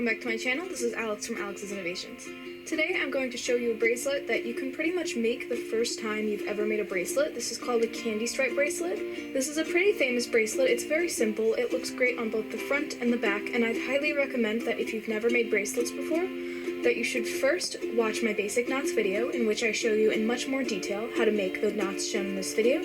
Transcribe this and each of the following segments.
back to my channel. This is Alex from Alex's Innovations. Today I'm going to show you a bracelet that you can pretty much make the first time you've ever made a bracelet. This is called a candy stripe bracelet. This is a pretty famous bracelet. It's very simple. It looks great on both the front and the back, and I'd highly recommend that if you've never made bracelets before, that you should first watch my basic knots video, in which I show you in much more detail how to make the knots shown in this video.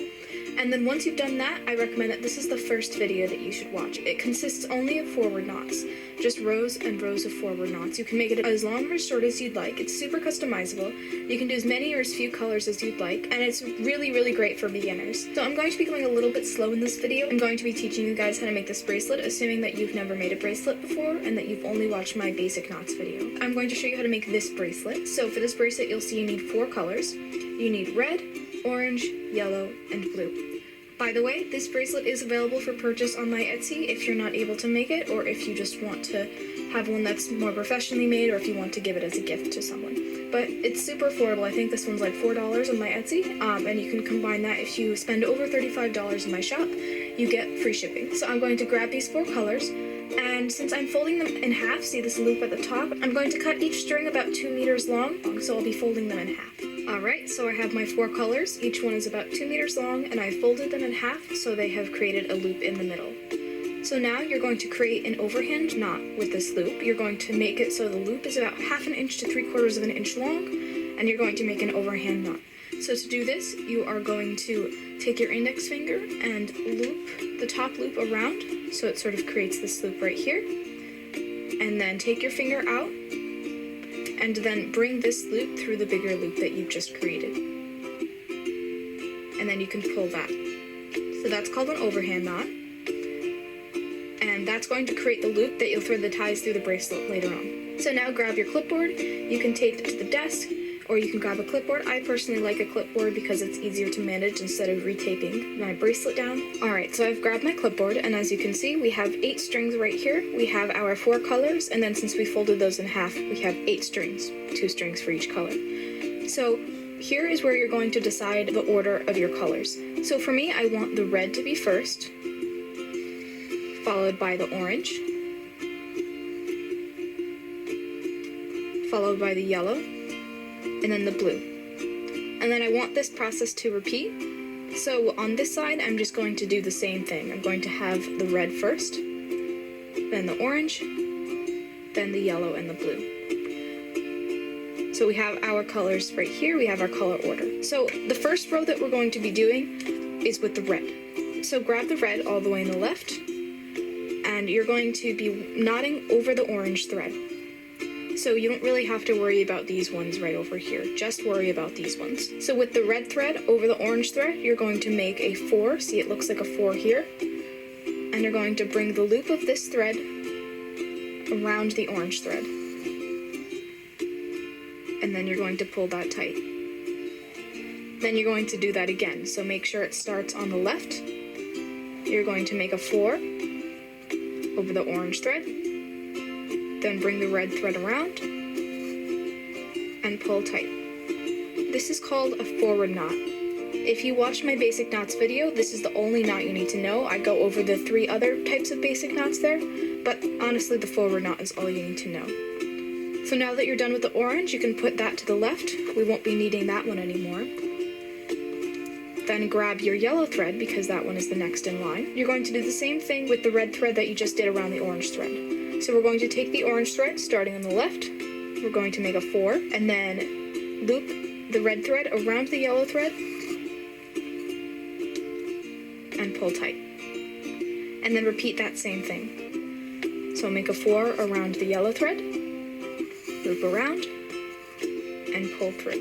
And then once you've done that, I recommend that this is the first video that you should watch. It consists only of forward knots, just rows and rows of forward knots. You can make it as long or as short as you'd like. It's super customizable. You can do as many or as few colors as you'd like, and it's really great for beginners. So I'm going to be going a little bit slow in this video. I'm going to be teaching you guys how to make this bracelet, assuming that you've never made a bracelet before and that you've only watched my basic knots video. I'm going to show you how to make this bracelet. So for this bracelet, you'll see you need 4 colors. You need red, orange, yellow, and blue. By the way, this bracelet is available for purchase on my Etsy if you're not able to make it, or if you just want to have one that's more professionally made, or if you want to give it as a gift to someone. But it's super affordable. I think this one's like $4 on my Etsy, and you can combine that. If you spend over $35 in my shop, you get free shipping. So I'm going to grab these 4 colors, and since I'm folding them in half, see this loop at the top, I'm going to cut each string about 2 meters long, so I'll be folding them in half. Alright, so I have my 4 colors. Each one is about 2 meters long, and I folded them in half so they have created a loop in the middle. So now you're going to create an overhand knot with this loop. You're going to make it so the loop is about 1/2 inch to 3/4 of an inch long, and you're going to make an overhand knot. So to do this, you are going to take your index finger and loop the top loop around, so it sort of creates this loop right here, and then take your finger out, and then bring this loop through the bigger loop that you've just created. And then you can pull that. So that's called an overhand knot. And that's going to create the loop that you'll thread the ties through the bracelet later on. So now grab your clipboard. You can tape it to the desk, or you can grab a clipboard. I personally like a clipboard because it's easier to manage instead of retaping my bracelet down. Alright, so I've grabbed my clipboard, and as you can see, we have 8 strings right here. We have our 4 colors, and then since we folded those in half, we have 8 strings, 2 strings for each color. So here is where you're going to decide the order of your colors. So for me, I want the red to be first, followed by the orange, followed by the yellow, and then the blue. And then I want this process to repeat. So on this side, I'm just going to do the same thing. I'm going to have the red first, then the orange, then the yellow, and the blue. So we have our colors right here, we have our color order. So the first row that we're going to be doing is with the red. So grab the red all the way on the left, and you're going to be knotting over the orange thread. So you don't really have to worry about these ones right over here, just worry about these ones. So with the red thread over the orange thread, you're going to make a 4, see it looks like a 4 here, and you're going to bring the loop of this thread around the orange thread. And then you're going to pull that tight. Then you're going to do that again, so make sure it starts on the left. You're going to make a 4 over the orange thread, then bring the red thread around, and pull tight. This is called a forward knot. If you watched my basic knots video, this is the only knot you need to know. I go over the 3 other types of basic knots there, but honestly the forward knot is all you need to know. So now that you're done with the orange, you can put that to the left. We won't be needing that one anymore. Then grab your yellow thread, because that one is the next in line. You're going to do the same thing with the red thread that you just did around the orange thread. So we're going to take the orange thread, starting on the left, we're going to make a 4, and then loop the red thread around the yellow thread, and pull tight. And then repeat that same thing. So make a 4 around the yellow thread, loop around, and pull through.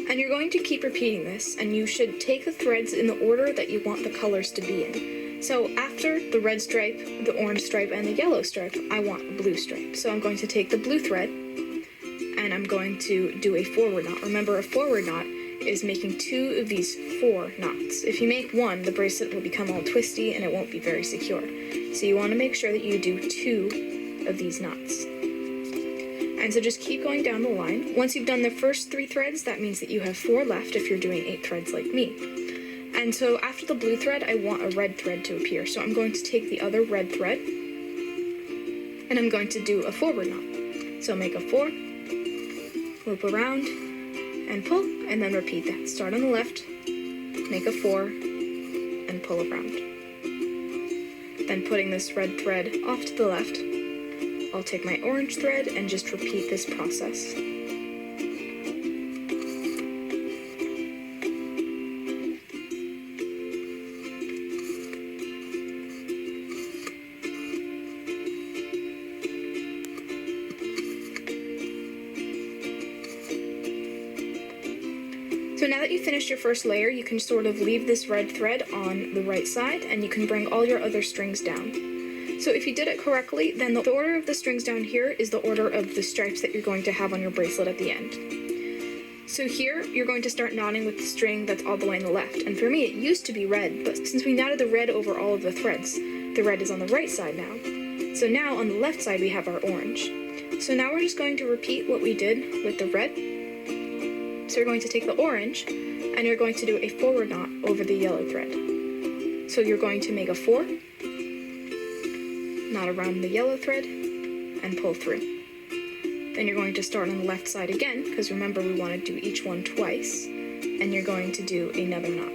And you're going to keep repeating this, and you should take the threads in the order that you want the colors to be in. So after the red stripe, the orange stripe, and the yellow stripe, I want a blue stripe. So I'm going to take the blue thread, and I'm going to do a forward knot. Remember, a forward knot is making 2 of these 4 knots. If you make 1, the bracelet will become all twisty, and it won't be very secure. So you want to make sure that you do 2 of these knots. And so just keep going down the line. Once you've done the first 3 threads, that means that you have 4 left if you're doing 8 threads like me. And so after the blue thread, I want a red thread to appear. So I'm going to take the other red thread, and I'm going to do a forward knot. So make a 4, loop around, and pull, and then repeat that. Start on the left, make a 4, and pull around. Then putting this red thread off to the left, I'll take my orange thread and just repeat this process. So now that you've finished your first layer, you can sort of leave this red thread on the right side, and you can bring all your other strings down. So if you did it correctly, then the order of the strings down here is the order of the stripes that you're going to have on your bracelet at the end. So here, you're going to start knotting with the string that's all the way on the left, and for me it used to be red, but since we knotted the red over all of the threads, the red is on the right side now. So now on the left side we have our orange. So now we're just going to repeat what we did with the red. So you're going to take the orange, and you're going to do a forward knot over the yellow thread. So you're going to make a 4, knot around the yellow thread, and pull through. Then you're going to start on the left side again, because remember we want to do each one twice, and you're going to do another knot.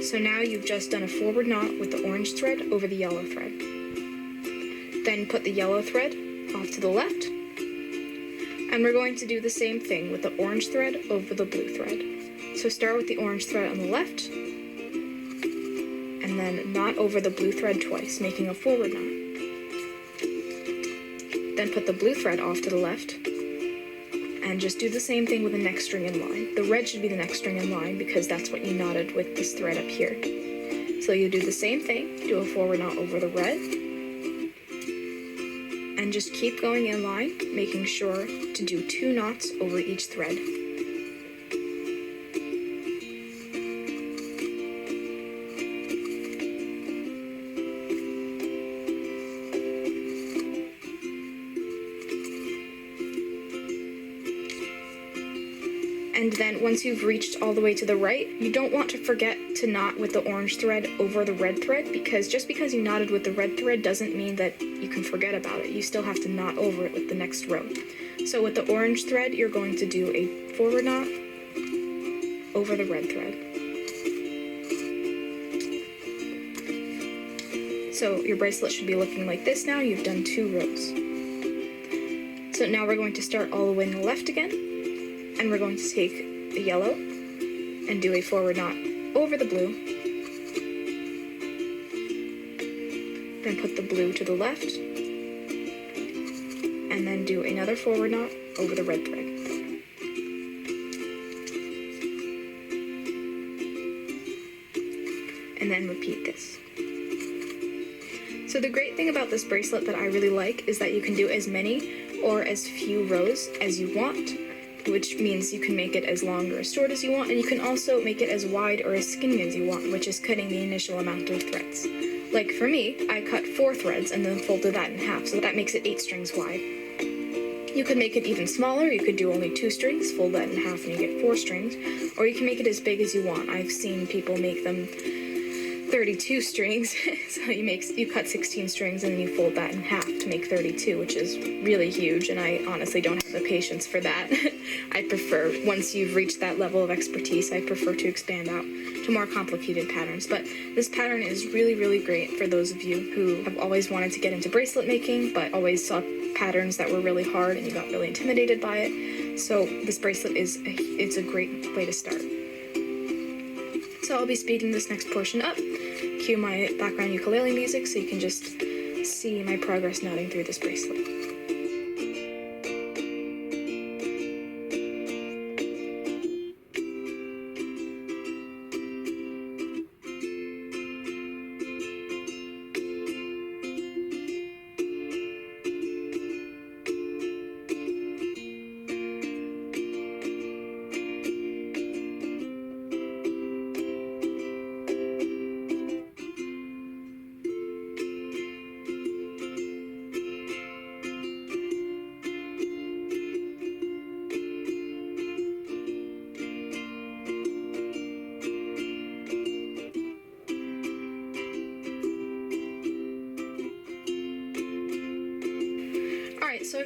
So now you've just done a forward knot with the orange thread over the yellow thread. Then put the yellow thread off to the left, and we're going to do the same thing with the orange thread over the blue thread. So start with the orange thread on the left, and then knot over the blue thread twice, making a forward knot. Then put the blue thread off to the left, and just do the same thing with the next string in line. The red should be the next string in line because that's what you knotted with this thread up here. So you do the same thing, do a forward knot over the red, and just keep going in line, making sure to do 2 knots over each thread. And then once you've reached all the way to the right, you don't want to forget to knot with the orange thread over the red thread, because just because you knotted with the red thread doesn't mean that you can forget about it. You still have to knot over it with the next row. So with the orange thread, you're going to do a forward knot over the red thread. So your bracelet should be looking like this now. You've done 2 rows. So now we're going to start all the way on the left again, and we're going to take the yellow and do a forward knot over the blue, then put the blue to the left, and then do another forward knot over the red thread. And then repeat this. So the great thing about this bracelet that I really like is that you can do as many or as few rows as you want, which means you can make it as long or as short as you want, and you can also make it as wide or as skinny as you want, which is cutting the initial amount of threads. Like for me, I cut 4 threads and then folded that in half, so that makes it 8 strings wide. You could make it even smaller. You could do only 2 strings, fold that in half, and you get 4 strings, or you can make it as big as you want. I've seen people make them 32 strings, so you cut 16 strings and then you fold that in half to make 32, which is really huge, and I honestly don't have the patience for that. I prefer, once you've reached that level of expertise, I prefer to expand out to more complicated patterns. But this pattern is really, really great for those of you who have always wanted to get into bracelet making, but always saw patterns that were really hard and you got really intimidated by it. So this bracelet it's a great way to start. So I'll be speeding this next portion up. Cue my background ukulele music so you can just see my progress knotting through this bracelet.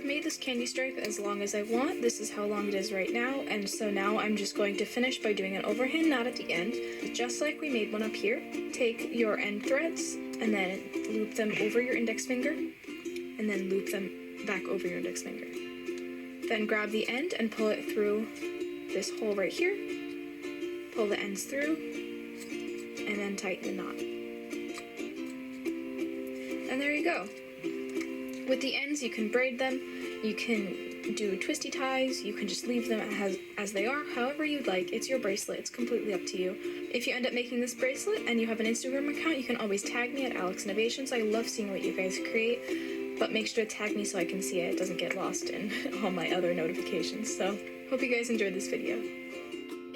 made this candy stripe as long as I want. This is how long it is right now, and so now I'm just going to finish by doing an overhand knot at the end, just like we made one up here. Take your end threads and then loop them over your index finger, and then loop them back over your index finger. Then grab the end and pull it through this hole right here. Pull the ends through, and then tighten the knot. And there you go. With the ends, you can braid them, you can do twisty ties, you can just leave them as they are, however you'd like. It's your bracelet, it's completely up to you. If you end up making this bracelet and you have an Instagram account, you can always tag me at Alex Innovations. I love seeing what you guys create, but make sure to tag me so I can see it. It doesn't get lost in all my other notifications. So, hope you guys enjoyed this video.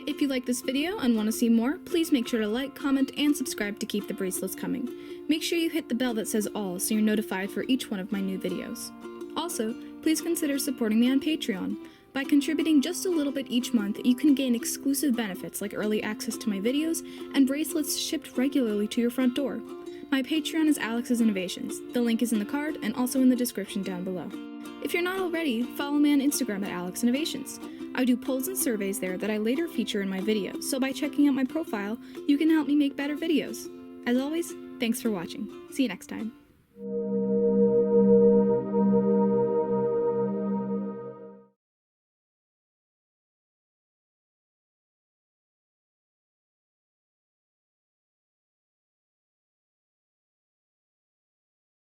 If you like this video and want to see more, please make sure to like, comment, and subscribe to keep the bracelets coming. Make sure you hit the bell that says all so you're notified for each one of my new videos. Also, please consider supporting me on Patreon. By contributing just a little bit each month, you can gain exclusive benefits like early access to my videos and bracelets shipped regularly to your front door. My Patreon is Alex's Innovations. The link is in the card and also in the description down below. If you're not already, follow me on Instagram at Alex Innovations. I do polls and surveys there that I later feature in my videos, so by checking out my profile, you can help me make better videos. As always, thanks for watching. See you next time.